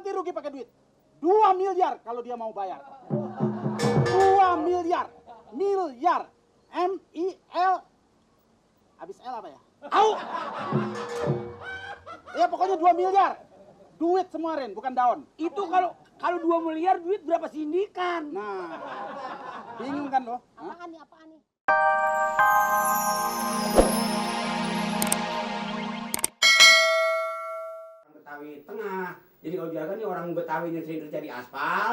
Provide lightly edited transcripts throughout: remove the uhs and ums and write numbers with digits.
ganti rugi pakai duit. 2 miliar kalau dia mau bayar. 2 miliar. Miliar. M-I-L. Habis L apa ya? Au! Ya pokoknya 2 miliar. Duit semua Ren, bukan daun. Itu kalau 2 miliar duit berapa sindikan? Nah, bingung kan lo? Apaan nih, apaan nih? Betawi Tengah. Jadi kalau dia kan nih orang Betawi yang sering kerja di aspal.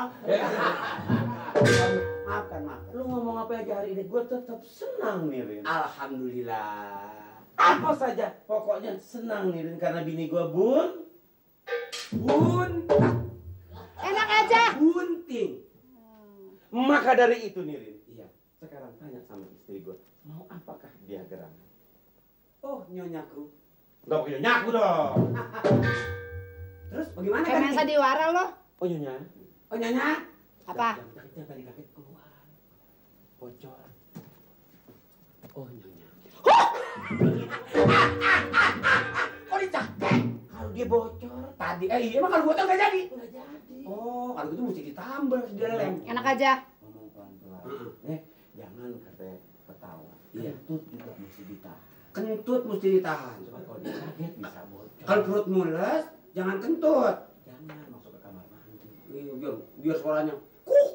Maafkan. Lu ngomong apa aja hari ini, gue tetap senang nih, Rin. Alhamdulillah. Apa saja, pokoknya senang nih, Rin, karena bini gue Enak aja. Bunting. Maka dari itu nih, Rin. Iya. Sekarang tanya sama istri gue, mau apakah dia geram? Oh, nyonyaku. Gak punya nyaku dong. Terus bagaimana Kayak main sandiwara lo. Oh nyonya. Oh, nyonya. Apa? Jaketnya tadi kakek keluar. Bocor. Oh nyonya. Kok dicaket? Kalau dia bocor, Tadi, emang kalau bocor nggak jadi? nggak jadi. Oh, kalau gitu mesti ditambal di lem. Enak aja. Ngomong pelan-pelan. Heeh. Jangan kata ketawa. Iya. Kentut juga mesti ditahan. Kentut mesti ditahan. Sebab kalau dia kaget bisa bocor. Kalau perut mules, jangan kentut. Jangan masuk ke kamar mandi. Iya, biar suaranya kuk.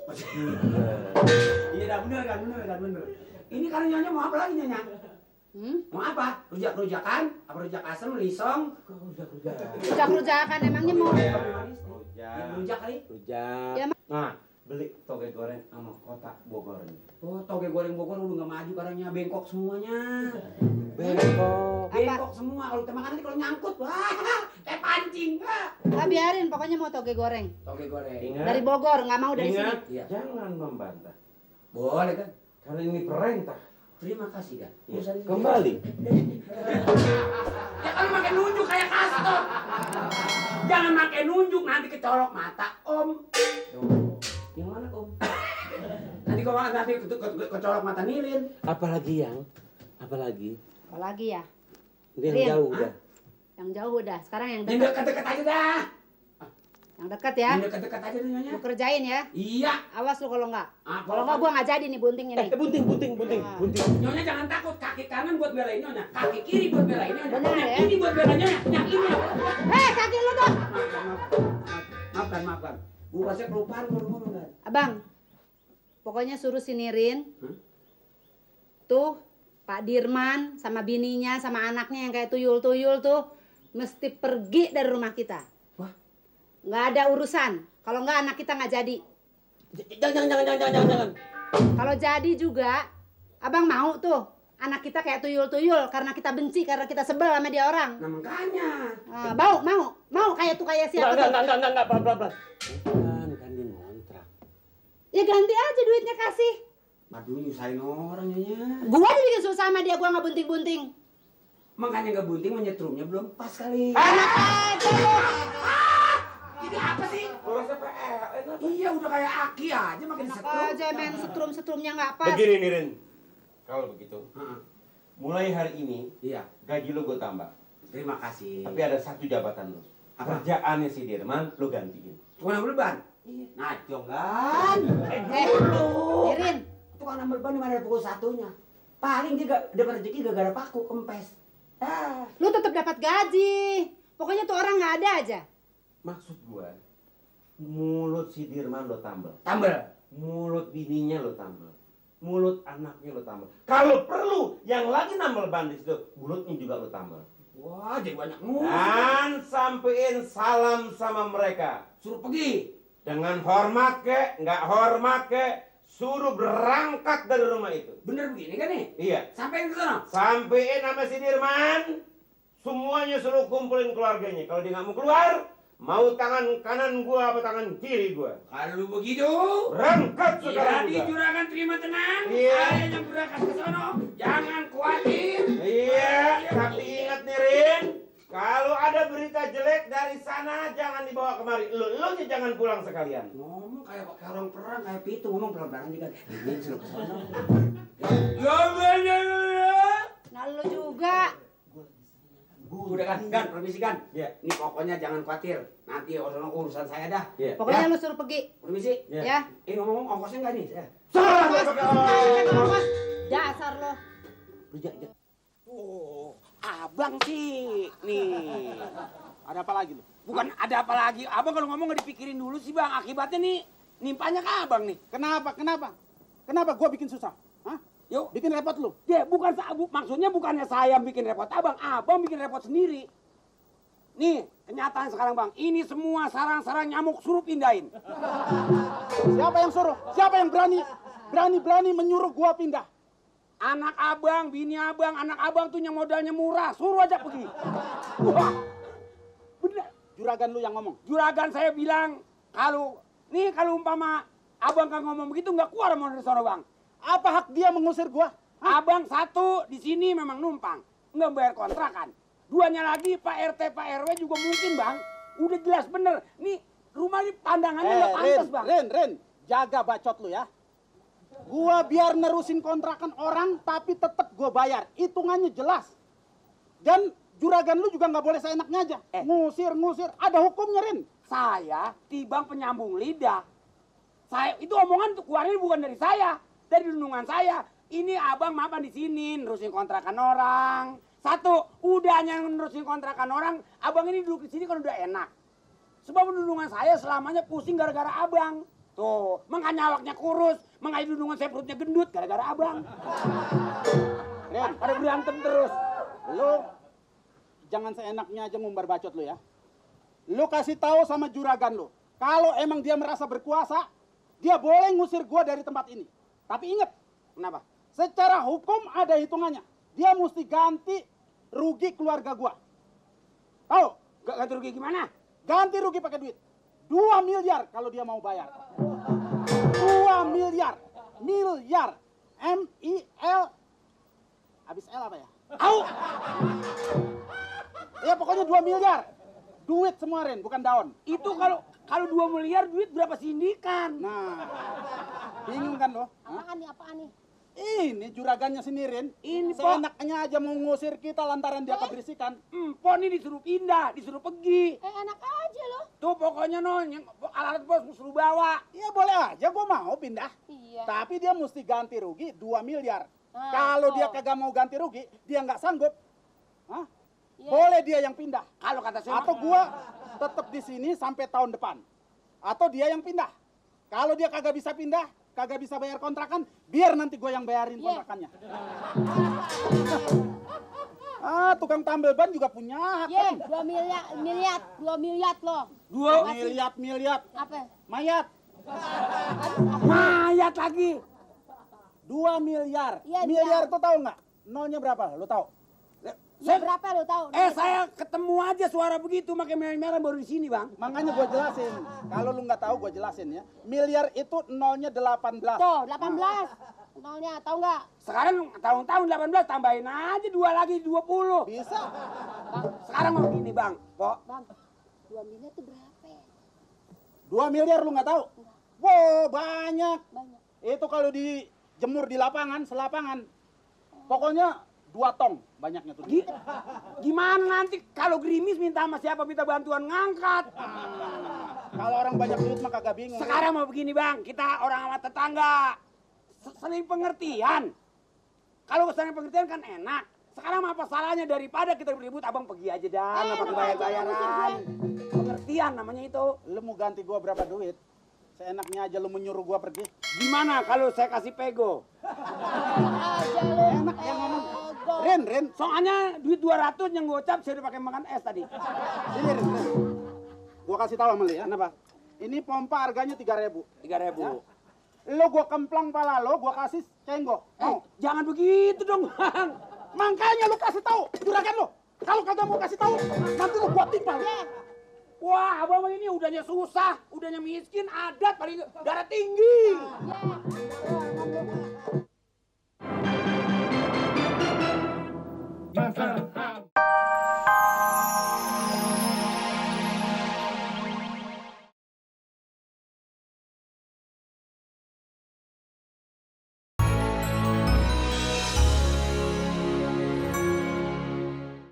Iya, dah bener kan, bener. Ini kalau nyonya mau apa lagi nyonya? Mau apa? Rujak-rujakan? Apa rujak asem, lisong? Rujak. Rujak-rujakan emangnya mau. Rujak kali? Rujak. Ya, Nah, beli toge goreng sama kotak Bogornya. Oh, toge goreng Bogor udah nggak maju karena bengkok semuanya. Bengkok. Apa? Bengkok semua. Kalau kita makan nanti kalau nyangkut, wah, kayak pancing. Ah, biarin, pokoknya mau toge goreng. Toge goreng. Ingat. Dari Bogor, nggak mau dari sini. Ingat, Iya. jangan membantah. Boleh kan? Karena ini perintah. Terima kasih kan. Kembali. Ya kalau makin nunjuk kayak kastor. Jangan makin nunjuk nanti kecolok mata Om. Yang mana Om? Nanti kau nanti kecolok mata Nilin. Apalagi? Apalagi Apalagi ya? yang Rin. jauh udah. Yang jauh udah. Sekarang yang Yang dekat. dekat-dekat aja dah. Yang dekat ya. Yang dekat-dekat aja nih nyonya. Lu kerjain ya. Iya. Awas lu kalau nggak. Ah, Kalau nggak gua nggak jadi nih buntingnya nih. Bunting. Nyonya jangan takut, kaki kanan buat belain nyonya, kaki kiri buat belain nyonya. Benar, Yang ya? ini buat belain nyonya, yang ini. Kaki lu tuh. Maafkan. Gua pasti kelupaan baru ngomong kan. Abang, pokoknya suruh sinirin. Tuh, Pak Dirman sama bininya sama anaknya yang kayak tuyul-tuyul tuh mesti pergi dari rumah kita. Wah. Nggak ada urusan. Kalau nggak anak kita nggak jadi. Jangan. Kalau jadi juga, abang mau tuh anak kita kayak tuyul-tuyul karena kita benci, karena kita sebel sama dia orang. Nah makanya. Mau kayak siapa tuh? Enggak, pelan-pelan. Kan dia ngontrak. Ya ganti aja duitnya kasih. Aduh nyusahin orang nyonya. Gua dibikin susah sama dia, gua nggak bunting-bunting. Makanya nggak bunting menyetrumnya belum pas kali. Enak aja lu. Ini apa sih? Rasa PL. Iya udah kayak aki aja makin Enak setrum. aja main setrum-setrumnya nggak pas. Begini nih, Rin. Kalau begitu, Heeh. mulai hari ini Iya. gaji lo gue tambah. Terima kasih. Tapi ada satu jabatan lo. Apa? Kerjaannya si Dirman lo gantiin. Tukang nambel ban? Iya. Ngacong kan? Irin, Tukang nambel ban dimana ada pukul satunya? Paling dia dapat rezeki gara-gara paku kempes. lu tetap dapat gaji. Pokoknya tuh orang nggak ada aja. Maksud gue, mulut si Dirman lo tambel. Tambel. Mulut bininya lo tambel. Mulut anaknya lo tambel. Kalau perlu yang lagi nambel ban di situ, mulutnya juga lo tambel. Wah, jadi banyak mulut. Dan sampein salam sama mereka. Suruh pergi. Dengan hormat ke, nggak hormat ke, suruh berangkat dari rumah itu. Bener begini kan nih? Iya. Sampai ke sana. Sampein sama si Dirman, semuanya suruh kumpulin keluarganya. Kalau dia nggak mau keluar, mau tangan kanan gua apa tangan kiri gua. Kalau begitu, Berangkat sekarang jadi juga. juragan terima tenang. Iya. Saya yang berangkat ke sana. Jangan khawatir. Iya, tapi ingat nih Rin, kalau ada berita jelek dari sana jangan dibawa kemari. Lu jangan pulang sekalian. Ngomong kayak orang perang, kayak pitu. Ngomong pelan-pelan aja kan. Ini suruh ke sana. Nah lu juga. Udah kan, Gan, permisi Gan. Iya. Ini pokoknya jangan khawatir. Nanti urusan saya dah. Iya. Pokoknya lu suruh pergi. Permisi. Iya. Ya. Ini ngomong ongkosnya nggak nih? Saya. Dasar lo. Oh, abang sih. Nih. Ada apa lagi lu? Bukan ada apa lagi. Abang kalau ngomong nggak dipikirin dulu sih bang. Akibatnya nih nimpanya ke abang nih. Kenapa gua bikin susah? Hah? Yuk. Bikin repot lu? Ya bukan maksudnya bukannya saya bikin repot abang. Abang bikin repot sendiri. Nih kenyataan sekarang bang. Ini semua sarang-sarang nyamuk suruh pindahin. Siapa yang suruh? Siapa yang berani menyuruh gua pindah? Anak abang, bini abang, anak abang tuh yang modalnya murah. Suruh aja pergi. Wah, bener. Juragan lu yang ngomong. Juragan saya bilang kalau umpama abang kan ngomong begitu nggak keluar mau dari sono bang. Apa hak dia mengusir gua? Abang satu di sini memang numpang, nggak bayar kontrakan. Duanya lagi Pak RT Pak RW juga mungkin bang. Udah jelas bener. Nih rumah ini pandangannya nggak pantas bang. Ren, jaga bacot lu ya. Gua biar nerusin kontrakan orang, tapi tetep gua bayar. Hitungannya jelas. Dan juragan lu juga nggak boleh seenaknya aja. Ngusir, ada hukumnya, Ren. Saya tibang penyambung lidah. Saya itu omongan tuh keluarnya bukan dari saya, dari dunungan saya. Ini abang mapan di sini nerusin kontrakan orang. Satu, udahnya nerusin kontrakan orang, abang ini duduk di sini kan udah enak. Sebab dunungan saya selamanya pusing gara-gara abang. Tuh, makanya awaknya kurus, makanya dunungan saya perutnya gendut gara-gara abang. Ren, Pada berantem terus. lu jangan seenaknya aja ngumbar bacot lu ya. Lu kasih tahu sama juragan lu, kalau emang dia merasa berkuasa, dia boleh ngusir gua dari tempat ini. Tapi ingat, Kenapa? secara hukum ada hitungannya. Dia mesti ganti rugi keluarga gua. Tahu? Gak ganti rugi gimana? Ganti rugi pakai duit. 2 miliar kalau dia mau bayar. 2 miliar. Miliar. M-I-L. Habis L apa ya? Au! Ya pokoknya 2 miliar. Duit semua, Ren, bukan daun. Itu kalau 2 miliar duit berapa sindikan? Nah, bingung kan lo? Hah? Apaan nih? Ini juragannya sini, Ren. Ini, Pak. Seenaknya aja mau ngusir kita lantaran dia keberisikan. Empon ini disuruh pindah, disuruh pergi. Enak aja lo. Tuh pokoknya yang alat bos suruh bawa. Ya boleh aja gua mau pindah. Iya. Tapi dia mesti ganti rugi 2 miliar. Nah, Kalau itu. dia kagak mau ganti rugi, dia nggak sanggup. Hah? Iya. Boleh dia yang pindah. Kalau kata saya Atau gua tetap di sini sampai tahun depan. Atau dia yang pindah. Kalau dia kagak bisa pindah, kagak bisa bayar kontrakan, biar nanti gua yang bayarin Iya. kontrakannya. Tukang tambal ban juga punya hak. Ye, kan? 2 miliar lo. 2 Miliat. Apa? Mayat. mayat lagi. 2 miliar. Iya, Miliar iya. tuh tahu nggak? Nolnya berapa? Lo tahu? Ya berapa lo tahu? Saya ketemu aja suara begitu pakai merah-merah baru di sini, Bang. Makanya gua jelasin. Kalau lu nggak tahu gua jelasin ya. Miliar itu nolnya 18. Tuh, 18. Nolnya, tahu nggak? Sekarang tahun-tahun 18 tambahin aja 2 lagi 20. Bisa. Sekarang mau gini, Bang. Pok, Bang, 2 miliar tuh berapa? 2 miliar lu nggak tahu? Wow, banyak. Banyak. Itu kalau dijemur di lapangan, selapangan. Pokoknya 2 tong banyaknya tuh. gimana nanti kalau gerimis minta sama siapa minta bantuan ngangkat? Kalau orang banyak duit mah kagak bingung. Sekarang mau begini, Bang. Kita orang sama tetangga. Saling pengertian. Kalau saling pengertian kan enak. Sekarang apa salahnya daripada kita ribut, abang pergi aja dah, nggak pakai bayar-bayaran. Pengertian namanya itu. Lu mau ganti gua berapa duit? Seenaknya aja lu menyuruh gua pergi. Gimana kalau saya kasih pego? Aja lo. Enak yang ngomong. Ren. Soalnya duit 200 yang gocap saya udah pakai makan es tadi. Sini, Ren. Gua kasih tahu sama lu ya. Kenapa? Ini pompa harganya 3.000. 3.000. Lu gua kemplang pala lo, gua kasih cenggok. Jangan begitu dong, Bang. Makanya lu kasih tahu juragan lu. Kalau kagak mau kasih tahu, nanti lu gua timpal. Wah, abang ini udahnya susah, udahnya miskin, adat paling darah tinggi. Ya.